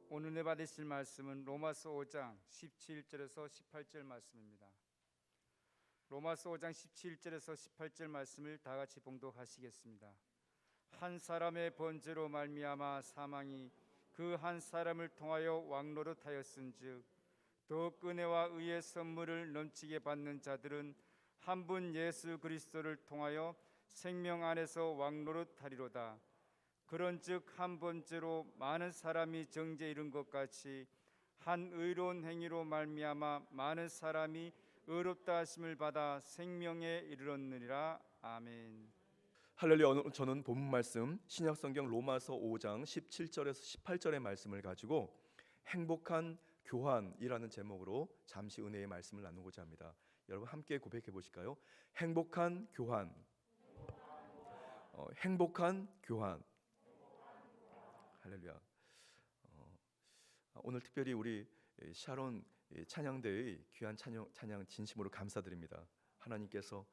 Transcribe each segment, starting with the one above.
오늘 받으실 말씀은 로마서 5장 17절에서 18절 말씀입니다. 로마서 5장 17절에서 18절 말씀을 다 같이 봉독하시겠습니다. 한 사람의 번제로 말미암아 사망이 그 한 사람을 통하여 왕노릇하였은즉 더욱 은혜와 의의 선물을 넘치게 받는 자들은 한 분 예수 그리스도를 통하여 생명 안에서 왕노릇하리로다. 그런즉 한 번째로 많은 사람이 정죄에 이른 것 같이 한 의로운 행위로 말미암아 많은 사람이 의롭다 하심을 받아 생명에 이르렀느니라. 아멘. 할렐루야. 오늘 저는 본문 말씀 신약성경 로마서 5장 17절에서 18절의 말씀을 가지고 행복한 교환이라는 제목으로 잠시 은혜의 말씀을 나누고자 합니다. 여러분 함께 고백해 보실까요? 행복한 교환. 행복한 교환. 할렐루야. 오늘 특별히 우리 샤론 찬양대의 귀한 찬양 진심으로 감사드립니다. 하나님께서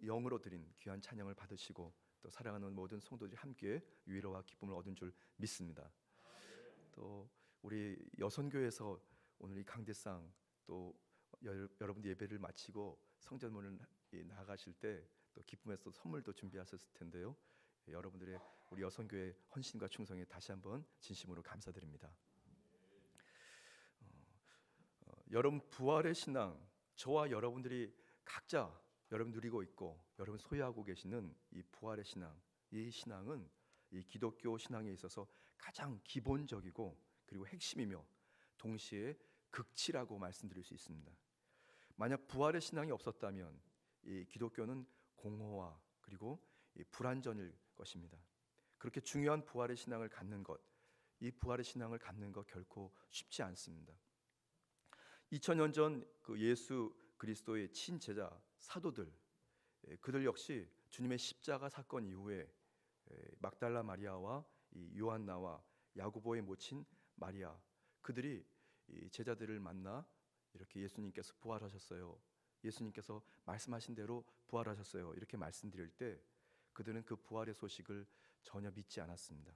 영으로 드린 귀한 찬양을 받으시고 또 사랑하는 모든 성도들이 함께 위로와 기쁨을 얻은 줄 믿습니다. 또 우리 여선교회에서 오늘 이 강대상 또 여러분들 예배를 마치고 성전문을 나가실 때 또 기쁨에서 선물도 준비하셨을 텐데요. 여러분들의 우리 여선교회 헌신과 충성에 다시 한번 진심으로 감사드립니다. 여러분 부활의 신앙, 저와 여러분들이 각자 여러분 누리고 있고 여러분 소유하고 계시는 이 부활의 신앙, 이 신앙은 이 기독교 신앙에 있어서 가장 기본적이고 그리고 핵심이며 동시에 극치라고 말씀드릴 수 있습니다. 만약 부활의 신앙이 없었다면 이 기독교는 공허와 그리고 이 불완전일 것입니다. 그렇게 중요한 부활의 신앙을 갖는 것, 이 부활의 신앙을 갖는 것 결코 쉽지 않습니다. 2000년 전 그 예수 그리스도의 친제자 사도들, 그들 역시 주님의 십자가 사건 이후에 막달라 마리아와 요한나와 야고보의 모친 마리아, 그들이 제자들을 만나 이렇게 예수님께서 부활하셨어요, 예수님께서 말씀하신 대로 부활하셨어요, 이렇게 말씀드릴 때 그들은 그 부활의 소식을 전혀 믿지 않았습니다.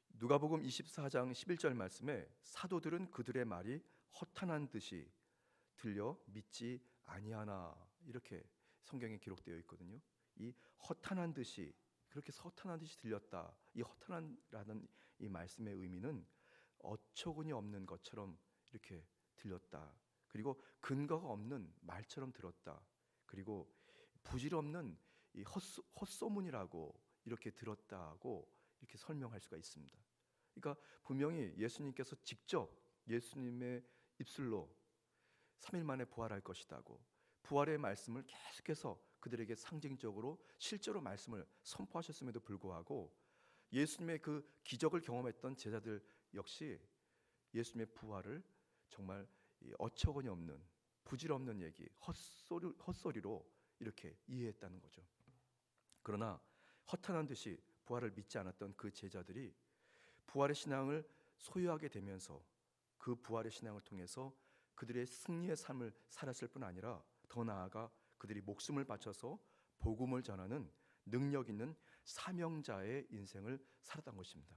누가복음 24장 11절 말씀에 사도들은 그들의 말이 허탄한 듯이 들려 믿지 아니하나, 이렇게 성경에 기록되어 있거든요. 이 허탄한 듯이, 그렇게 허탄한 듯이 들렸다, 이 허탄한라는 이 말씀의 의미는 어처구니 없는 것처럼 이렇게 들렸다, 그리고 근거가 없는 말처럼 들었다, 그리고 부질없는 이 헛소문이라고 이렇게 들었다고 이렇게 설명할 수가 있습니다. 그러니까 분명히 예수님께서 직접 예수님의 입술로 3일 만에 부활할 것이라고 부활의 말씀을 계속해서 그들에게 상징적으로 실제로 말씀을 선포하셨음에도 불구하고 예수님의 그 기적을 경험했던 제자들 역시 예수님의 부활을 정말 어처구니 없는 부질없는 얘기, 헛소리로 이렇게 이해했다는 거죠. 그러나 허탄한 듯이 부활을 믿지 않았던 그 제자들이 부활의 신앙을 소유하게 되면서 그 부활의 신앙을 통해서 그들의 승리의 삶을 살았을 뿐 아니라 더 나아가 그들이 목숨을 바쳐서 복음을 전하는 능력 있는 사명자의 인생을 살았던 것입니다.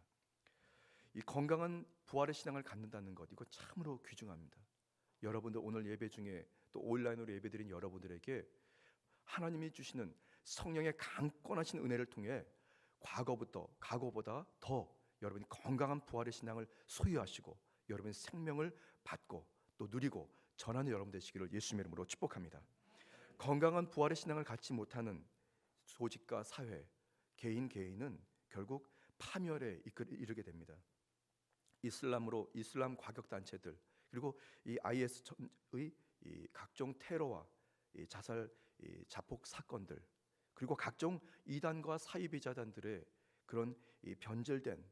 이 건강한 부활의 신앙을 갖는다는 것, 이거 참으로 귀중합니다. 여러분들 오늘 예배 중에 또 온라인으로 예배드린 여러분들에게 하나님이 주시는 성령의 강권하신 은혜를 통해 과거보다 더 여러분이 건강한 부활의 신앙을 소유하시고 여러분의 생명을 받고 또 누리고 전하는 여러분 되시기를 예수님의 이름으로 축복합니다. 건강한 부활의 신앙을 갖지 못하는 조직과 사회, 개인은 결국 파멸에 이르게 됩니다. 이슬람 과격 단체들, 그리고 이 IS의 이 각종 테러와 이 자살, 자폭 사건들, 그리고 각종 이단과 사이비자단들의 그런 이 변절된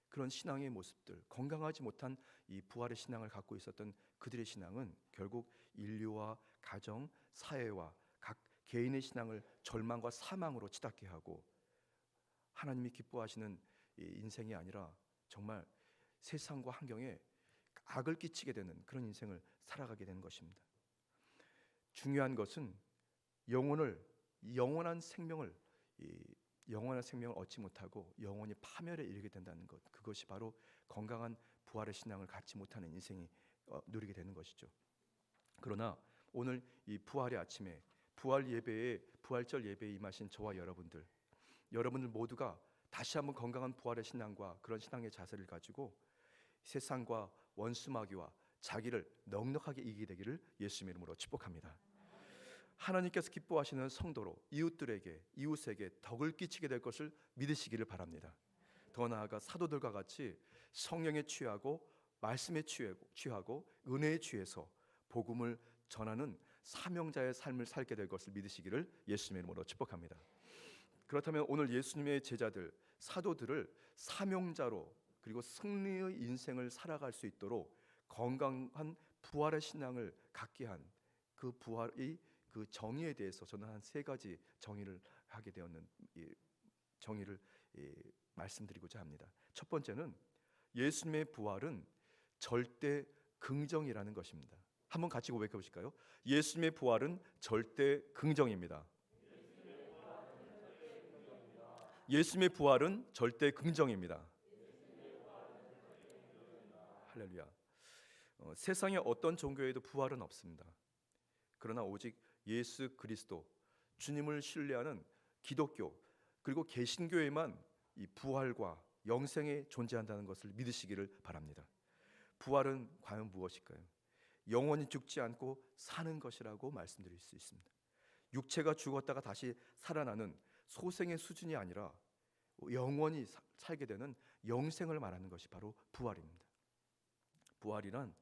그런 신앙의 모습들, 건강하지 못한 이 부활의 신앙을 갖고 있었던 그들의 신앙은 결국 인류와 가정, 사회와 각 개인의 신앙을 절망과 사망으로 치닫게 하고 하나님이 기뻐하시는 이 인생이 아니라 정말 세상과 환경에 악을 끼치게 되는 그런 인생을 살아가게 되는 것입니다. 중요한 것은 영원한 생명을 영원한 생명을 얻지 못하고 영원히 파멸에 이르게 된다는 것, 그것이 바로 건강한 부활의 신앙을 갖지 못하는 인생이 누리게 되는 것이죠. 그러나 오늘 이 부활의 아침에 부활절 예배에 임하신 저와 여러분들 모두가 다시 한번 건강한 부활의 신앙과 그런 신앙의 자세를 가지고 세상과 원수마귀와 자기를 넉넉하게 이기게 되기를 예수님 이름으로 축복합니다. 하나님께서 기뻐하시는 성도로 이웃에게 덕을 끼치게 될 것을 믿으시기를 바랍니다. 더 나아가 사도들과 같이 성령에 취하고 말씀에 취하고 은혜에 취해서 복음을 전하는 사명자의 삶을 살게 될 것을 믿으시기를 예수님의 이름으로 축복합니다. 그렇다면 오늘 예수님의 제자들, 사도들을 사명자로 그리고 승리의 인생을 살아갈 수 있도록 건강한 부활의 신앙을 갖게 한 그 부활의 그 정의에 대해서 저는 한 3가지 정의를 하게 되었는 정의를 말씀드리고자 합니다. 첫 번째는 예수님의 부활은 절대 긍정이라는 것입니다. 한번 같이 고백해 보실까요? 예수님의 부활은 절대 긍정입니다. 예수님의 부활은 절대 긍정입니다. 할렐루야. 세상에 어떤 종교에도 부활은 없습니다. 그러나 오직 예수 그리스도 주님을 신뢰하는 기독교 그리고 개신교에만 이 부활과 영생이 존재한다는 것을 믿으시기를 바랍니다. 부활은 과연 무엇일까요? 영원히 죽지 않고 사는 것이라고 말씀드릴 수 있습니다. 육체가 죽었다가 다시 살아나는 소생의 수준이 아니라 영원히 살게 되는 영생을 말하는 것이 바로 부활입니다. 부활이란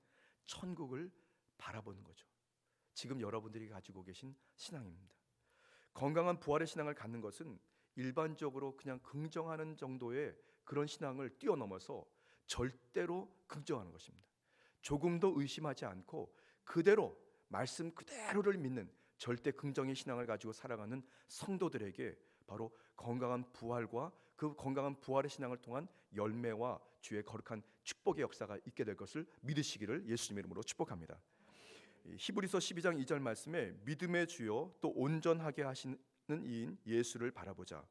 천국을 바라보는 거죠. 지금 여러분들이 가지고 계신 신앙입니다. 건강한 부활의 신앙을 갖는 것은 일반적으로 그냥 긍정하는 정도의 그런 신앙을 뛰어넘어서 절대로 긍정하는 것입니다. 조금도 의심하지 않고 그대로 말씀 그대로를 믿는 절대 긍정의 신앙을 가지고 살아가는 성도들에게 바로 건강한 부활과 그 건강한 부활의 신앙을 통한 열매와 주의 거룩한 축복의 역사가 있게 될 것을 믿으시기를 예수님 이름으로 축복합니다. 히브리서 12장 2절 말씀에 믿음의 주요 또 온전하게 하시는 이인 예수를 바라보자.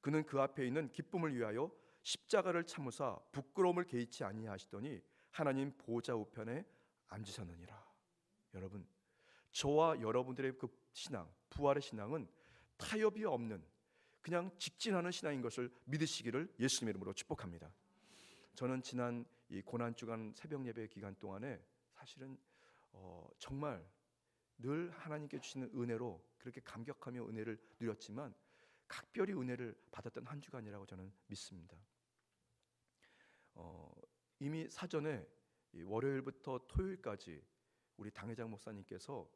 그는 그 앞에 있는 기쁨을 위하여 십자가를 참으사 부끄러움을 개의치 아니하시더니 하나님 보좌 우편에 앉으셨느니라. 여러분, 저와 여러분들의 그 신앙, 부활의 신앙은 타협이 없는 그냥 직진하는 신앙인 것을 믿으시기를 예수님 이름으로 축복합니다. 저는 지난 이 고난 주간 새벽 예배 기간 동안에 사실은 정말 늘 하나님께 주시는 은혜로 그렇게 감격하며 은혜를 누렸지만 각별히 은혜를 받았던 한 주간이라고 저는 믿습니다. 이미 사전에 월요일부터 토요일까지 우리 당회장 목사님께서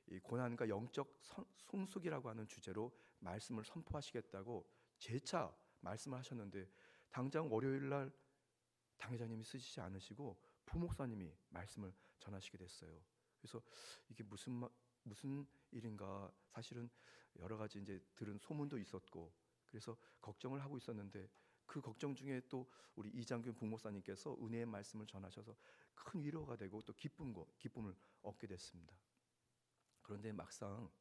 이 고난과 영적 성숙이라고 하는 주제로 말씀을 선포하시겠다고 재차 말씀을 하셨는데 당장 월요일 날 당회장님이 쓰시지 않으시고 부목사님이 말씀을 전하시게 됐어요. 그래서 이게 무슨 일인가, 사실은 여러 가지 이제 들은 소문도 있었고 그래서 걱정을 하고 있었는데 그 걱정 중에 또 우리 이장균 부목사님께서 은혜의 말씀을 전하셔서 큰 위로가 되고 또 기쁨을 얻게 됐습니다. 그런데 막상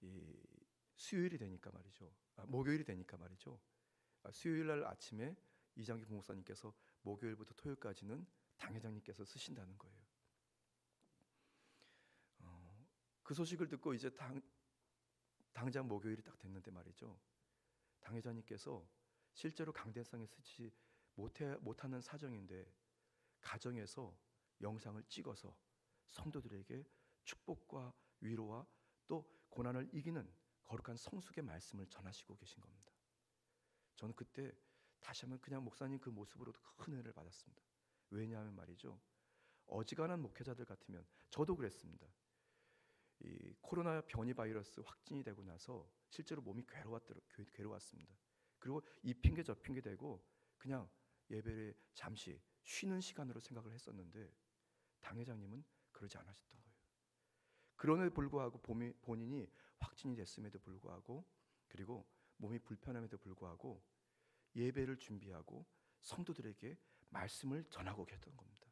이 수요일이 되니까 말이죠. 목요일이 되니까 말이죠. 수요일 날 아침에 이장균 부목사님께서 목요일부터 토요일까지는 당회장님께서 쓰신다는 거예요. 그 소식을 듣고 이제 당장 목요일이 딱 됐는데 말이죠. 당회장님께서 실제로 강대상에 쓰지 못하는 사정인데 가정에서 영상을 찍어서 성도들에게 축복과 위로와 또 고난을 이기는 거룩한 성숙의 말씀을 전하시고 계신 겁니다. 저는 그때 다시 한번 그냥 목사님 그 모습으로도 큰 은혜를 받았습니다. 왜냐하면 말이죠, 어지간한 목회자들 같으면 저도 그랬습니다. 이 코로나 변이 바이러스 확진이 되고 나서 실제로 몸이 괴로웠습니다. 그리고 이 핑계 저 핑계 대고 그냥 예배를 잠시 쉬는 시간으로 생각을 했었는데 당회장님은 그러지 않으셨던 거예요. 그럼에도 불구하고 본인이 확진이 됐음에도 불구하고 그리고 몸이 불편함에도 불구하고 예배를 준비하고 성도들에게 말씀을 전하고 계셨던 겁니다.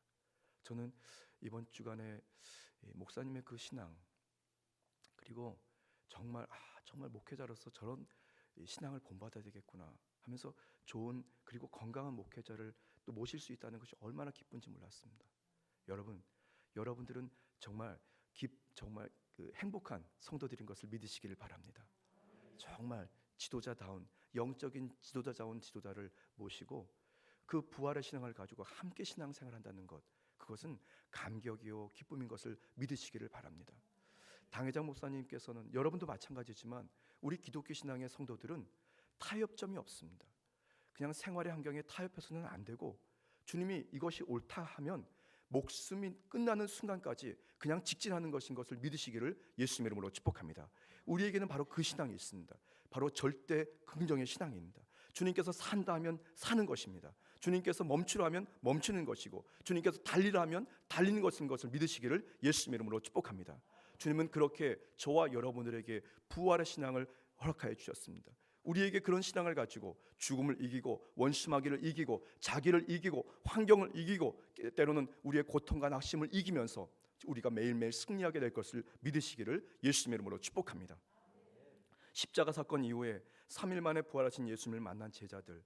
저는 이번 주간에 목사님의 그 신앙 그리고 정말 목회자로서 저런 이 신앙을 본받아야 되겠구나 하면서 좋은 그리고 건강한 목회자를 또 모실 수 있다는 것이 얼마나 기쁜지 몰랐습니다. 여러분들은 정말 그 행복한 성도들인 것을 믿으시기를 바랍니다. 정말 지도자다운 영적인 지도자다운 지도자를 모시고 그 부활의 신앙을 가지고 함께 신앙생활한다는 것, 그것은 감격이요 기쁨인 것을 믿으시기를 바랍니다. 당회장 목사님께서는 여러분도 마찬가지지만 우리 기독교 신앙의 성도들은 타협점이 없습니다. 그냥 생활의 환경에 타협해서는 안 되고 주님이 이것이 옳다 하면 목숨이 끝나는 순간까지 그냥 직진하는 것인 것을 믿으시기를 예수님의 이름으로 축복합니다. 우리에게는 바로 그 신앙이 있습니다. 바로 절대 긍정의 신앙입니다. 주님께서 산다 하면 사는 것입니다. 주님께서 멈추라 하면 멈추는 것이고 주님께서 달리라 하면 달리는 것인 것을 믿으시기를 예수님의 이름으로 축복합니다. 주님은 그렇게 저와 여러분들에게 부활의 신앙을 허락하여 주셨습니다. 우리에게 그런 신앙을 가지고 죽음을 이기고 원수마귀를 이기고 자기를 이기고 환경을 이기고 때로는 우리의 고통과 낙심을 이기면서 우리가 매일매일 승리하게 될 것을 믿으시기를 예수님의 이름으로 축복합니다. 십자가 사건 이후에 3일 만에 부활하신 예수님을 만난 제자들,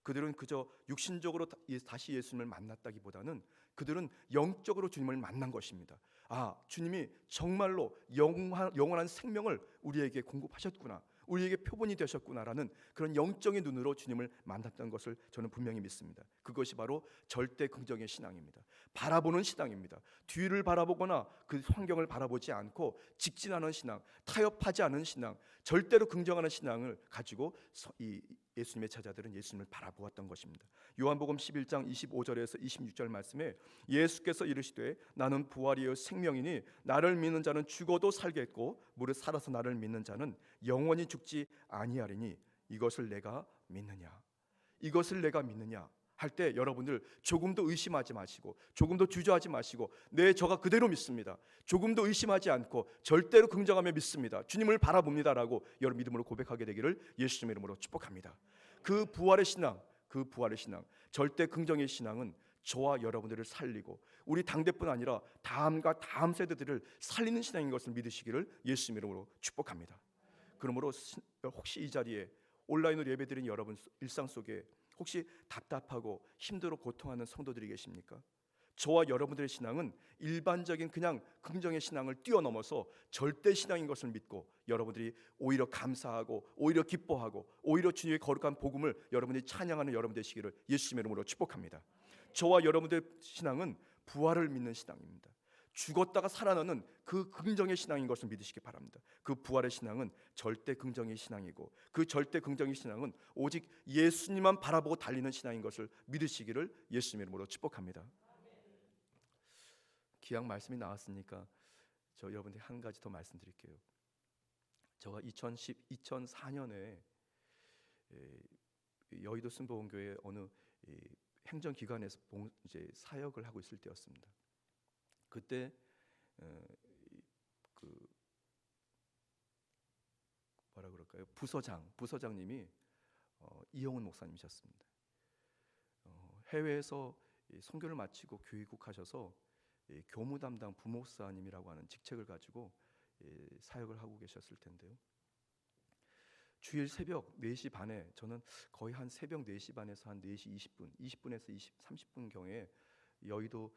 그들은 그저 육신적으로 다시 예수님을 만났다기보다는 그들은 영적으로 주님을 만난 것입니다. 주님이 정말로 영원한 생명을 우리에게 공급하셨구나, 우리에게 표본이 되셨구나라는 그런 영적인 눈으로 주님을 만났던 것을 저는 분명히 믿습니다. 그것이 바로 절대 긍정의 신앙입니다. 바라보는 신앙입니다. 뒤를 바라보거나 그 환경을 바라보지 않고 직진하는 신앙, 타협하지 않은 신앙, 절대로 긍정하는 신앙을 가지고 이 예수님의 제자들은 예수님을 바라보았던 것입니다. 요한복음 11장 25절에서 26절 말씀에 예수께서 이르시되 나는 부활이요 생명이니 나를 믿는 자는 죽어도 살겠고 무릇 살아서 나를 믿는 자는 영원히 죽지 아니하리니 이것을 내가 믿느냐, 이것을 내가 믿느냐 할 때 여러분들 조금도 의심하지 마시고 조금도 주저하지 마시고 저가 그대로 믿습니다, 조금도 의심하지 않고 절대로 긍정하며 믿습니다, 주님을 바라봅니다라고 여러분 믿음으로 고백하게 되기를 예수님의 이름으로 축복합니다. 그 부활의 신앙, 절대 긍정의 신앙은 저와 여러분들을 살리고 우리 당대뿐 아니라 다음과 다음 세대들을 살리는 신앙인 것을 믿으시기를 예수님의 이름으로 축복합니다. 그러므로 혹시 이 자리에 온라인으로 예배드린 여러분 일상 속에 혹시 답답하고 힘들어 고통하는 성도들이 계십니까? 저와 여러분들의 신앙은 일반적인 그냥 긍정의 신앙을 뛰어넘어서 절대 신앙인 것을 믿고 여러분들이 오히려 감사하고 오히려 기뻐하고 오히려 주님의 거룩한 복음을 여러분들이 찬양하는 여러분 되시기를 예수님의 이름으로 축복합니다. 저와 여러분들의 신앙은 부활을 믿는 신앙입니다. 죽었다가 살아나는 그 긍정의 신앙인 것을 믿으시기 바랍니다. 그 부활의 신앙은 절대 긍정의 신앙이고 그 절대 긍정의 신앙은 오직 예수님만 바라보고 달리는 신앙인 것을 믿으시기를 예수님의 이름으로 축복합니다. 기약 말씀이 나왔으니까 저 여러분들 한 가지 더 말씀드릴게요. 제가 2004년에 여의도 순복음교회 어느 행정기관에서 이제 사역을 하고 있을 때였습니다. 그때 그 뭐라 그럴까요? 부서장님이 이영훈 목사님이셨습니다. 해외에서 선교를 마치고 교육국하셔서 교무 담당 부목사님이라고 하는 직책을 가지고 사역을 하고 계셨을 텐데요. 주일 새벽 4시 반에 저는 거의 한 새벽 4시 반에서 한 4시 20분에서 30분 경에 여의도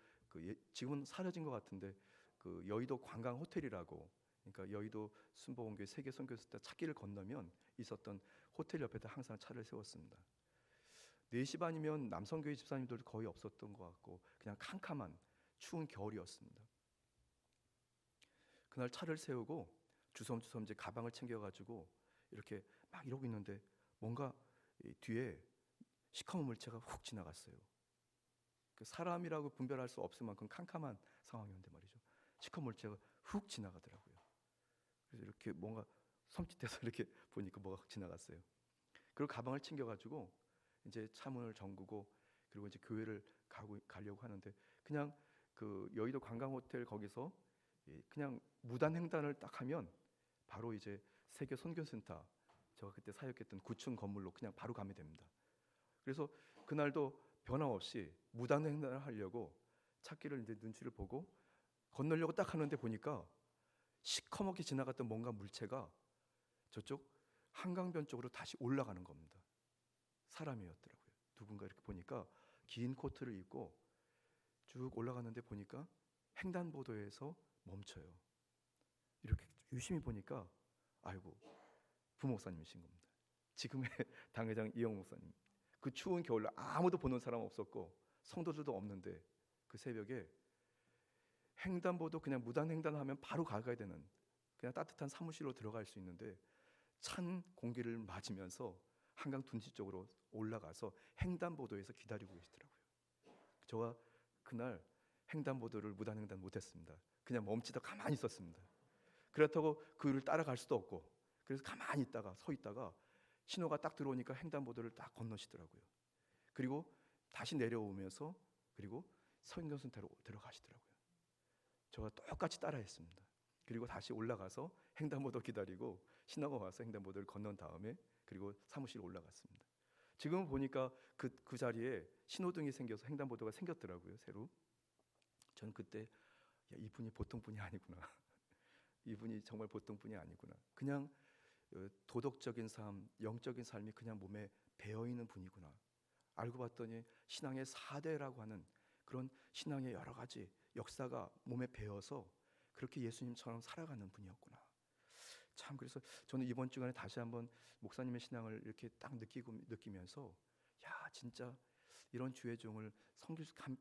지금은 사라진 것 같은데 그 여의도 관광 호텔이라고, 그러니까 여의도 순복음교회 세계 선교사 때 찾기를 건너면 있었던 호텔 옆에다 항상 차를 세웠습니다. 4시 반이면 남성교회 집사님들도 거의 없었던 것 같고 그냥 캄캄한 추운 겨울이었습니다. 그날 차를 세우고 주섬주섬 이제 가방을 챙겨가지고 이렇게 막 이러고 있는데 뭔가 뒤에 시커먼 물체가 훅 지나갔어요. 그 사람이라고 분별할 수 없을 만큼 캄캄한 상황이었는데 말이죠. 시커먼 물체가 훅 지나가더라고요. 그래서 이렇게 뭔가 섬찟해서 이렇게 보니까 뭐가 훅 지나갔어요. 그리고 가방을 챙겨가지고 이제 차문을 잠그고 그리고 이제 교회를 가려고 하는데 그냥 그 여의도 관광호텔 거기서 그냥 무단횡단을 딱 하면 바로 이제 세계 선교센터, 제가 그때 사역했던 9층 건물로 그냥 바로 가면 됩니다. 그래서 그날도 변함없이 무단횡단을 하려고 찾기를 이제 눈치를 보고 건너려고 딱 하는데 보니까 시커멓게 지나갔던 뭔가 물체가 저쪽 한강변 쪽으로 다시 올라가는 겁니다. 사람이었더라고요. 누군가 이렇게 보니까 긴 코트를 입고 쭉 올라가는데 보니까 횡단보도에서 멈춰요. 이렇게 유심히 보니까 아이고 부목사님이신 겁니다. 지금의 당회장 이영 목사님. 그 추운 겨울날 아무도 보는 사람 없었고 성도들도 없는데 그 새벽에 횡단보도 그냥 무단횡단하면 바로 가야 되는 그냥 따뜻한 사무실로 들어갈 수 있는데 찬 공기를 맞으면서 한강 둔지 쪽으로 올라가서 횡단보도에서 기다리고 계시더라고요. 저와 그날 횡단보도를 무단횡단 못했습니다. 그냥 멈추다 가만히 있었습니다. 그렇다고 그를 따라갈 수도 없고 그래서 가만히 있다가 서 있다가 신호가 딱 들어오니까 횡단보도를 딱 건너시더라고요. 그리고 다시 내려오면서 그리고 성경센터로 들어가시더라고요. 저와 똑같이 따라했습니다. 그리고 다시 올라가서 횡단보도 기다리고 신호가 와서 횡단보도를 건넌 다음에 그리고 사무실 올라갔습니다. 지금 보니까 그 자리에 신호등이 생겨서 횡단보도가 생겼더라고요. 새로. 전 그때 야, 이분이 보통 분이 아니구나. 이분이 정말 보통 분이 아니구나. 그냥 도덕적인 삶, 영적인 삶이 그냥 몸에 배어있는 분이구나. 알고 봤더니 신앙의 4대라고 하는 그런 신앙의 여러 가지 역사가 몸에 배어서 그렇게 예수님처럼 살아가는 분이었구나. 참 그래서 저는 이번 주간에 다시 한번 목사님의 신앙을 이렇게 딱 느끼면서 야 진짜 이런 주의 종을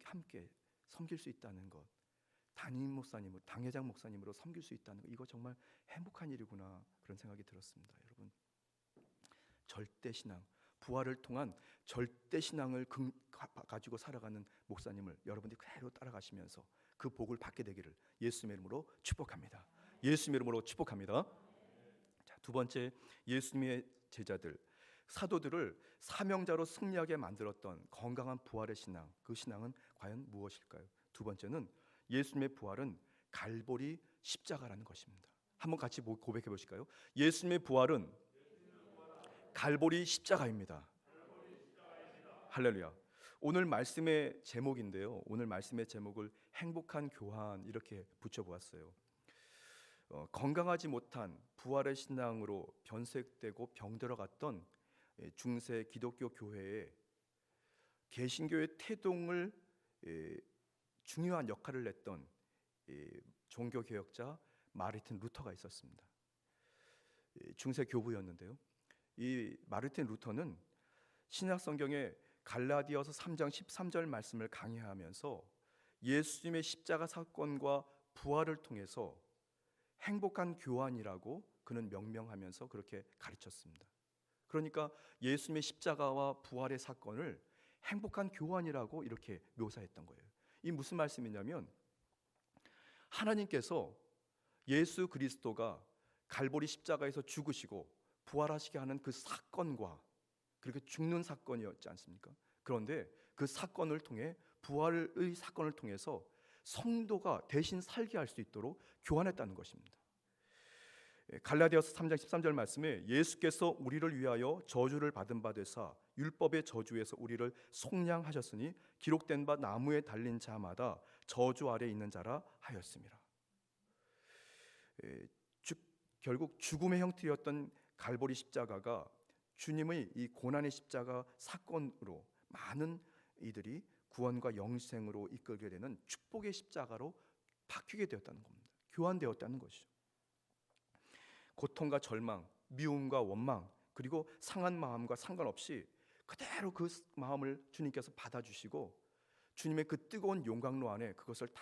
함께 섬길 수 있다는 것, 담임 목사님으로 당회장 목사님으로 섬길 수 있다는 것, 이거 정말 행복한 일이구나 그런 생각이 들었습니다. 여러분 절대 신앙, 부활을 통한 절대 신앙을 가지고 살아가는 목사님을 여러분들이 그대로 따라가시면서 그 복을 받게 되기를 예수님의 이름으로 축복합니다. 예수님의 이름으로 축복합니다. 자, 두 번째, 예수님의 제자들 사도들을 사명자로 승리하게 만들었던 건강한 부활의 신앙, 그 신앙은 과연 무엇일까요? 두 번째는 예수님의 부활은 갈보리 십자가라는 것입니다. 한번 같이 고백해 보실까요? 예수님의 부활은 갈보리 십자가입니다. 할렐루야. 오늘 말씀의 제목인데요. 오늘 말씀의 제목을 행복한 교환 이렇게 붙여보았어요. 건강하지 못한 부활의 신앙으로 변색되고 병들어갔던 중세 기독교 교회에 개신교의 태동을 중요한 역할을 냈던 종교개혁자 마르틴 루터가 있었습니다. 중세 교부였는데요. 이 마르틴 루터는 신약성경의 갈라디아서 3장 13절 말씀을 강해하면서 예수님의 십자가 사건과 부활을 통해서 행복한 교환이라고 그는 명명하면서 그렇게 가르쳤습니다. 그러니까 예수님의 십자가와 부활의 사건을 행복한 교환이라고 이렇게 묘사했던 거예요. 이 무슨 말씀이냐면 하나님께서 예수 그리스도가 갈보리 십자가에서 죽으시고 부활하시게 하는 그 사건과 그렇게 죽는 사건이었지 않습니까? 그런데 그 사건을 통해 부활의 사건을 통해서 성도가 대신 살게 할 수 있도록 교환했다는 것입니다. 갈라디아서 3장 13절 말씀에 예수께서 우리를 위하여 저주를 받은 바 되사 율법의 저주에서 우리를 속량하셨으니 기록된 바 나무에 달린 자마다 저주 아래 있는 자라 하였습니다. 결국 죽음의 형태였던 갈보리 십자가가 주님의 이 고난의 십자가 사건으로 많은 이들이 구원과 영생으로 이끌게 되는 축복의 십자가로 바뀌게 되었다는 겁니다. 교환되었다는 것이죠. 고통과 절망, 미움과 원망, 그리고 상한 마음과 상관없이 그대로 그 마음을 주님께서 받아주시고 주님의 그 뜨거운 용광로 안에 그것을 다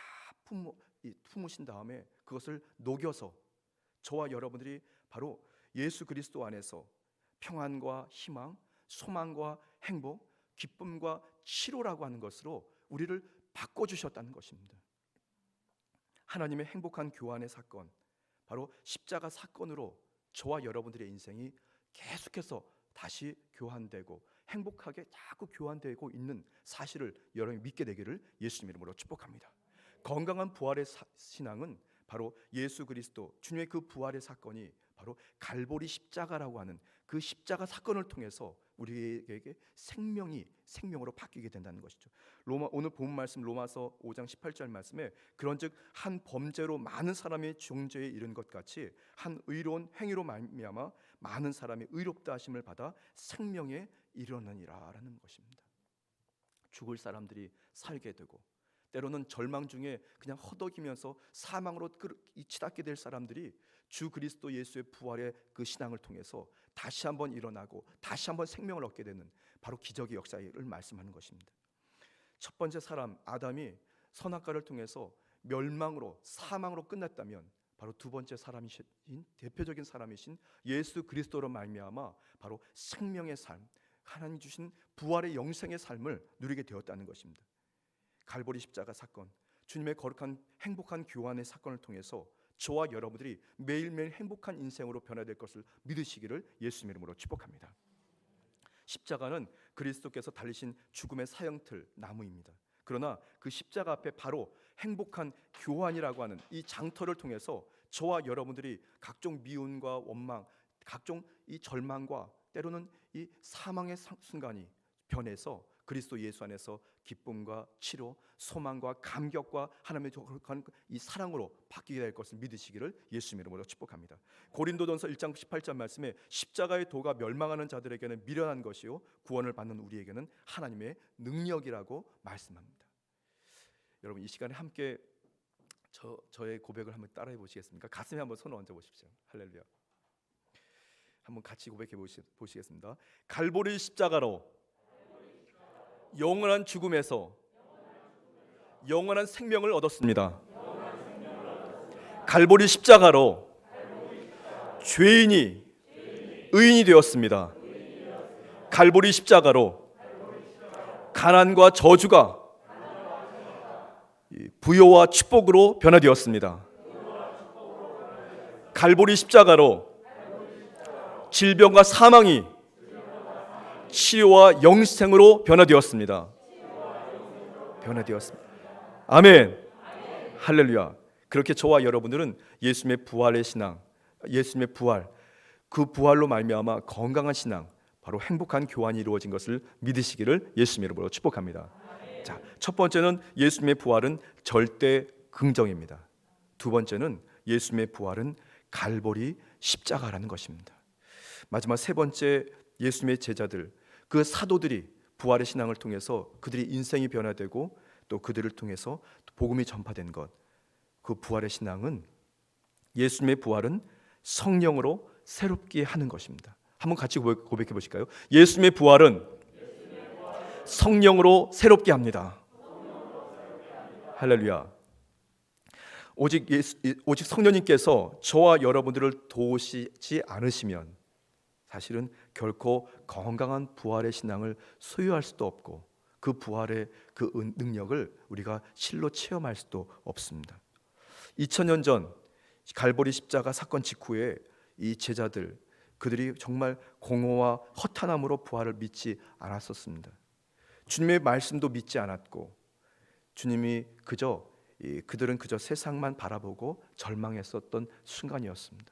품으신 다음에 그것을 녹여서 저와 여러분들이 바로 예수 그리스도 안에서 평안과 희망, 소망과 행복, 기쁨과 치료라고 하는 것으로 우리를 바꿔주셨다는 것입니다. 하나님의 행복한 교환의 사건, 바로 십자가 사건으로 저와 여러분들의 인생이 계속해서 다시 교환되고 행복하게 자꾸 교환되고 있는 사실을 여러분이 믿게 되기를 예수님 이름으로 축복합니다. 건강한 부활의 신앙은 바로 예수 그리스도 주님의 그 부활의 사건이 바로 갈보리 십자가라고 하는 그 십자가 사건을 통해서 우리에게 생명으로 바뀌게 된다는 것이죠. 오늘 본 말씀 로마서 5장 18절 말씀에 그런즉 한 범죄로 많은 사람이 중죄에 이른 것 같이 한 의로운 행위로 말미암아 많은 사람이 의롭다 하심을 받아 생명에 이르느니라라는 것입니다. 죽을 사람들이 살게 되고, 때로는 절망 중에 그냥 허덕이면서 사망으로 치닫게 될 사람들이 주 그리스도 예수의 부활의 그 신앙을 통해서 다시 한번 일어나고 다시 한번 생명을 얻게 되는 바로 기적의 역사를 말씀하는 것입니다. 첫 번째 사람 아담이 선악과를 통해서 멸망으로 사망으로 끝났다면, 바로 두 번째 사람이신 대표적인 사람이신 예수 그리스도로 말미암아 바로 생명의 삶, 하나님 주신 부활의 영생의 삶을 누리게 되었다는 것입니다. 갈보리 십자가 사건, 주님의 거룩한 행복한 교환의 사건을 통해서 저와 여러분들이 매일매일 행복한 인생으로 변화될 것을 믿으시기를 예수 이름으로 축복합니다. 십자가는 그리스도께서 달리신 죽음의 사형틀 나무입니다. 그러나 그 십자가 앞에 바로 행복한 교환이라고 하는 이 장터를 통해서 저와 여러분들이 각종 미움과 원망, 각종 이 절망과 때로는 이 사망의 순간이 변해서 그리스도 예수 안에서 기쁨과 치료, 소망과 감격과 하나님의 거룩한 이 사랑으로 바뀌게 될 것을 믿으시기를 예수 이름으로 축복합니다. 고린도전서 1장 18절 말씀에 십자가의 도가 멸망하는 자들에게는 미련한 것이요 구원을 받는 우리에게는 하나님의 능력이라고 말씀합니다. 여러분, 이 시간에 함께 저의 고백을 한번 따라해 보시겠습니까? 가슴에 한번 손을 얹어 보십시오. 할렐루야. 한번 같이 고백해 보시겠습니다. 갈보리 십자가로 영원한 죽음에서 영원한 생명을 얻었습니다. 갈보리 십자가로 죄인이 의인이 되었습니다. 갈보리 십자가로 가난과 저주가 부요와 축복으로 변화되었습니다. 갈보리 십자가로 질병과 사망이 치료와 영생으로 변화되었습니다. 아멘. 할렐루야. 그렇게 저와 여러분들은 예수님의 부활의 신앙, 예수님의 부활, 그 부활로 말미암아 건강한 신앙, 바로 행복한 교환이 이루어진 것을 믿으시기를 예수님 이름으로 축복합니다. 자, 첫 번째는 예수님의 부활은 절대 긍정입니다. 두 번째는 예수님의 부활은 갈보리 십자가라는 것입니다. 마지막 세 번째, 예수님의 제자들, 그 사도들이 부활의 신앙을 통해서 그들이 인생이 변화되고 또 그들을 통해서 복음이 전파된 것, 그 부활의 신앙은, 예수님의 부활은 성령으로 새롭게 하는 것입니다. 한번 같이 고백해 보실까요? 예수님의 부활은 성령으로 새롭게 합니다. 할렐루야. 오직 성령님께서 저와 여러분들을 도우시지 않으시면 사실은 결코 건강한 부활의 신앙을 소유할 수도 없고 그 부활의 그 능력을 우리가 실로 체험할 수도 없습니다. 2000년 전 갈보리 십자가 사건 직후에 이 제자들, 그들이 정말 공허와 허탄함으로 부활을 믿지 않았었습니다. 주님의 말씀도 믿지 않았고 주님이 그들은 그저 세상만 바라보고 절망했었던 순간이었습니다.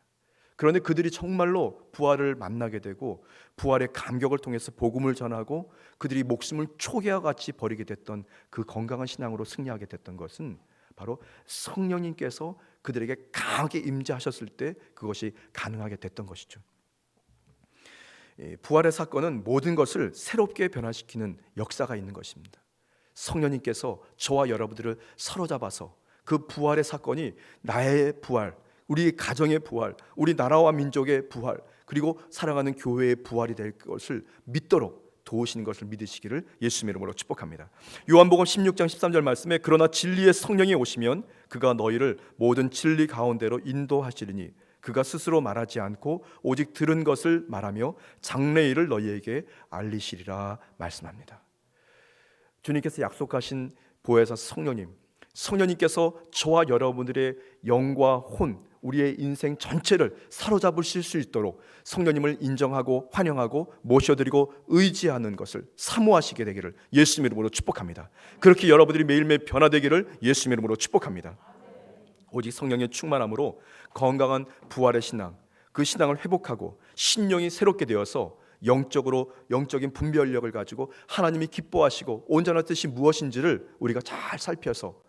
그런데 그들이 정말로 부활을 만나게 되고 부활의 감격을 통해서 복음을 전하고 그들이 목숨을 초계와 같이 버리게 됐던 그 건강한 신앙으로 승리하게 됐던 것은 바로 성령님께서 그들에게 강하게 임재하셨을 때 그것이 가능하게 됐던 것이죠. 부활의 사건은 모든 것을 새롭게 변화시키는 역사가 있는 것입니다. 성령님께서 저와 여러분들을 사로잡아서 그 부활의 사건이 나의 부활, 우리 가정의 부활, 우리 나라와 민족의 부활, 그리고 사랑하는 교회의 부활이 될 것을 믿도록 도우시는 것을 믿으시기를 예수님의 이름으로 축복합니다. 요한복음 16장 13절 말씀에 그러나 진리의 성령이 오시면 그가 너희를 모든 진리 가운데로 인도하시리니 그가 스스로 말하지 않고 오직 들은 것을 말하며 장래일을 너희에게 알리시리라 말씀합니다. 주님께서 약속하신 보혜사 성령님께서 저와 여러분들의 영과 혼, 우리의 인생 전체를 사로잡으실 수 있도록 성령님을 인정하고 환영하고 모셔드리고 의지하는 것을 사모하시게 되기를 예수님 이름으로 축복합니다. 그렇게 여러분들이 매일매일 변화되기를 예수님 이름으로 축복합니다. 오직 성령의 충만함으로 건강한 부활의 신앙, 그 신앙을 회복하고 신령이 새롭게 되어서 영적인 분별력을 가지고 하나님이 기뻐하시고 온전한 뜻이 무엇인지를 우리가 잘 살펴서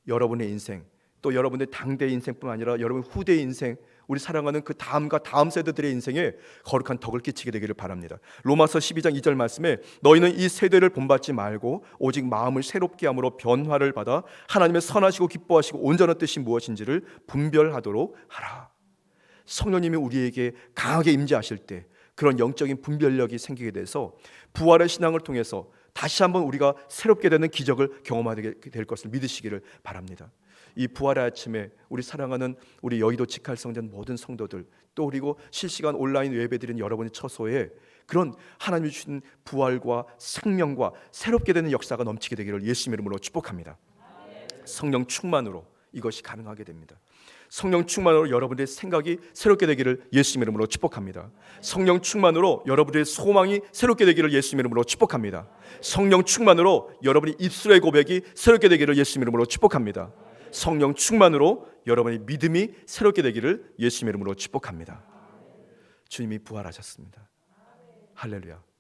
여러분의 인생, 또 여러분의 당대 인생뿐만 아니라 여러분 후대 인생, 우리 사랑하는 그 다음과 다음 세대들의 인생에 거룩한 덕을 끼치게 되기를 바랍니다. 로마서 12장 2절 말씀에 너희는 이 세대를 본받지 말고 오직 마음을 새롭게 함으로 변화를 받아 하나님의 선하시고 기뻐하시고 온전한 뜻이 무엇인지를 분별하도록 하라. 성령님이 우리에게 강하게 임재하실 때 그런 영적인 분별력이 생기게 돼서 부활의 신앙을 통해서 다시 한번 우리가 새롭게 되는 기적을 경험하게 될 것을 믿으시기를 바랍니다. 이 부활의 아침에 우리 사랑하는 우리 여의도 직할성전 모든 성도들, 또 그리고 실시간 온라인 예배드리는 여러분의 처소에 그런 하나님이 주신 부활과 생명과 새롭게 되는 역사가 넘치게 되기를 예수님 이름으로 축복합니다. 성령 충만으로 이것이 가능하게 됩니다. 성령 충만으로 여러분들의 생각이 새롭게 되기를 예수님 이름으로 축복합니다. 성령 충만으로 여러분들의 소망이 새롭게 되기를 예수님 이름으로 축복합니다. 성령 충만으로 여러분의 입술의 고백이 새롭게 되기를 예수님 이름으로 축복합니다. 성령 충만으로 여러분의 믿음이 새롭게 되기를 예수님 이름으로 축복합니다. 주님이 부활하셨습니다. 할렐루야.